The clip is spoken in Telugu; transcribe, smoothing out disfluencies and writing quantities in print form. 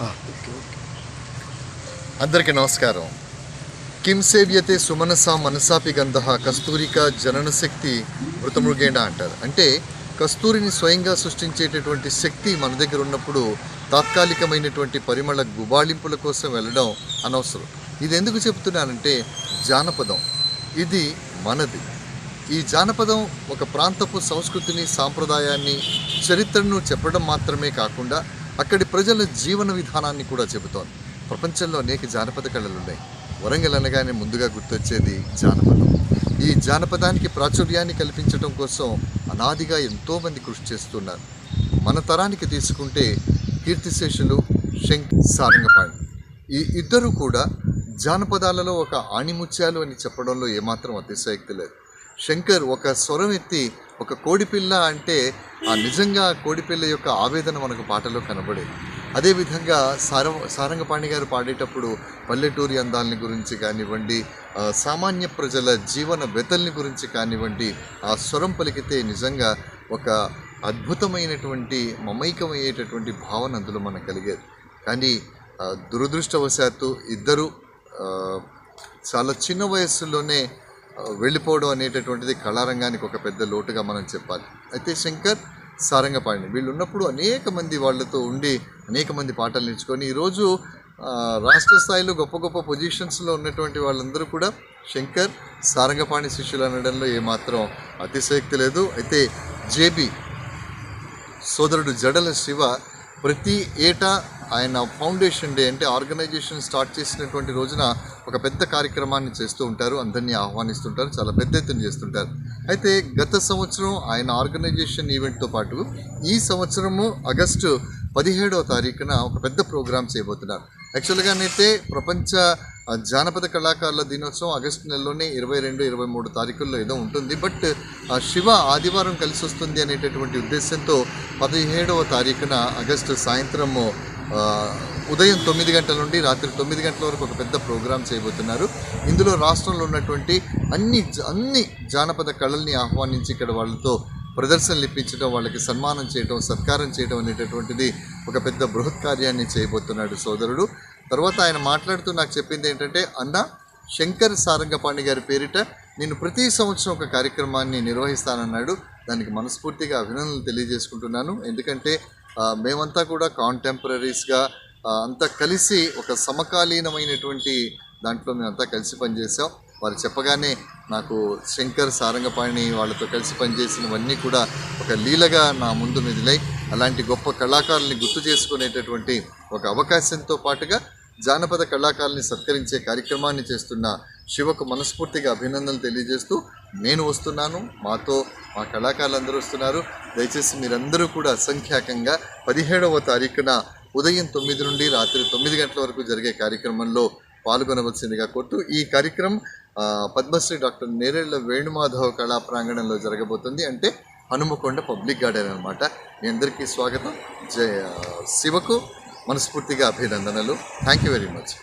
Okay okay. అందరికీ నమస్కారం. కిం సేవ్యతే సుమనసా మనసాపి గంధ కస్తూరిక జననశక్తి మృతమృగేణ అంటారు. అంటే కస్తూరిని స్వయంగా సృష్టించేటటువంటి శక్తి మన దగ్గర ఉన్నప్పుడు తాత్కాలికమైనటువంటి పరిమళ గుబాళింపుల కోసం వెళ్ళడం అనవసరం. ఇది ఎందుకు చెప్తున్నానంటే జానపదం ఇది మనది. ఈ జానపదం ఒక ప్రాంతపు సంస్కృతిని, సాంప్రదాయాన్ని, చరిత్రను చెప్పడం మాత్రమే కాకుండా అక్కడి ప్రజల జీవన విధానాన్ని కూడా చెబుతోంది. ప్రపంచంలో అనేక జానపద కళలు ఉన్నాయి. వరంగల్ అనగానే ముందుగా గుర్తొచ్చేది జానపదం. ఈ జానపదానికి ప్రాచుర్యాన్ని కల్పించడం కోసం అనాదిగా ఎంతోమంది కృషి చేస్తున్నారు. మన తరానికి తీసుకుంటే కీర్తిశేషులు సారంగపాణి ఈ ఇద్దరు కూడా జానపదాలలో ఒక ఆణిముత్యాలు అని చెప్పడంలో ఏమాత్రం అతిశయోక్తి లేదు. శంకర్ ఒక స్వరం ఎత్తి ఒక కోడిపిల్ల అంటే ఆ నిజంగా కోడిపిల్ల యొక్క ఆవేదన మనకు పాటలో కనబడేది. అదేవిధంగా సారంగపాణి గారు పాడేటప్పుడు పల్లెటూరి అందాలని గురించి కానివ్వండి, సామాన్య ప్రజల జీవన వ్యతల్ని గురించి కానివ్వండి, ఆ స్వరం పలికితే నిజంగా ఒక అద్భుతమైనటువంటి మమైకమయ్యేటటువంటి భావన అందులో మనకు కలిగేది. కానీ దురదృష్టవశాత్తు ఇద్దరు చాలా చిన్న వయస్సులోనే వెళ్ళిపోవడం అనేటటువంటిది కళారంగానికి ఒక పెద్ద లోటుగా మనం చెప్పాలి. అయితే శంకర్, సారంగపాణి వీళ్ళు ఉన్నప్పుడు అనేక మంది వాళ్ళతో ఉండి అనేక మంది పాటలు నేర్చుకొని ఈరోజు రాష్ట్ర స్థాయిలో గొప్ప గొప్ప పొజిషన్స్లో ఉన్నటువంటి వాళ్ళందరూ కూడా శంకర్, సారంగపాణి శిష్యులు అనడంలో ఏమాత్రం అతిశయోక్తి లేదు. అయితే జేబీ సోదరుడు జడల శివ ప్రతి ఏటా ఆయన ఫౌండేషన్ డే అంటే ఆర్గనైజేషన్ స్టార్ట్ చేసినటువంటి రోజున ఒక పెద్ద కార్యక్రమాన్ని చేస్తూ ఉంటారు. అందరినీ ఆహ్వానిస్తుంటారు, చాలా పెద్ద ఎత్తున చేస్తుంటారు. అయితే గత సంవత్సరం ఆయన ఆర్గనైజేషన్ ఈవెంట్తో పాటు ఈ సంవత్సరము ఆగస్టు 17వ తారీఖున ఒక పెద్ద ప్రోగ్రాం చేయబోతున్నారు. యాక్చువల్గానైతే ప్రపంచ జానపద కళాకారుల దినోత్సవం ఆగస్టు నెలలోనే 22, 23 తారీఖుల్లో ఏదో ఉంటుంది. బట్ శివ ఆదివారం కలిసి వస్తుంది అనేటటువంటి ఉద్దేశంతో 17వ తారీఖున ఆగస్టు సాయంత్రం ఉదయం 9 గంటల నుండి రాత్రి 9 గంటల వరకు ఒక పెద్ద ప్రోగ్రాం చేయబోతున్నారు. ఇందులో రాష్ట్రంలో ఉన్నటువంటి అన్ని జానపద కళల్ని ఆహ్వానించి ఇక్కడ వాళ్ళతో ప్రదర్శనలు ఇప్పించడం, వాళ్ళకి సన్మానం చేయడం, సత్కారం చేయడం అనేటటువంటిది ఒక పెద్ద బృహత్ కార్యాన్ని చేయబోతున్నాడు సోదరుడు. తర్వాత ఆయన మాట్లాడుతూ నాకు చెప్పింది ఏంటంటే, అన్న శంకర్ సారంగపాణి గారి పేరిట నేను ప్రతి సంవత్సరం ఒక కార్యక్రమాన్ని నిర్వహిస్తానన్నాడు. దానికి మనస్ఫూర్తిగా అభినందనలు తెలియజేసుకుంటున్నాను. ఎందుకంటే మేమంతా కూడా కాంటెంపరీస్గా అంతా కలిసి ఒక సమకాలీనమైనటువంటి దాంట్లో మేమంతా కలిసి పనిచేసాం. వారు చెప్పగానే నాకు శంకర్, సారంగపాణి వాళ్ళతో కలిసి పనిచేసినవన్నీ కూడా ఒక లీలగా నా ముందు మెదిలాయి. అలాంటి గొప్ప కళాకారుల్ని గుర్తు చేసుకునేటటువంటి ఒక అవకాశంతో పాటుగా జానపద కళాకారుల్ని సత్కరించే కార్యక్రమాన్ని చేస్తున్న శివకు మనస్ఫూర్తిగా అభినందనలు తెలియజేస్తూ నేను వస్తున్నాను, మాతో మా కళాకారులందరూ వస్తున్నారు. దయచేసి మీరందరూ కూడా అసంఖ్యాకంగా 17వ తారీఖున ఉదయం 9 నుండి రాత్రి 9 గంటల వరకు జరిగే కార్యక్రమంలో పాల్గొనవలసిందిగా కోరుతూ ఈ కార్యక్రమం పద్మశ్రీ డాక్టర్ నేరేళ్ల వేణుమాధవ్ కళా ప్రాంగణంలో జరగబోతుంది. అంటే హనుమకొండ పబ్లిక్ గార్డెన్ అనమాట. మీ అందరికీ స్వాగతం. శివకు మనస్ఫూర్తిగా అభినందనలు. Thank you very much.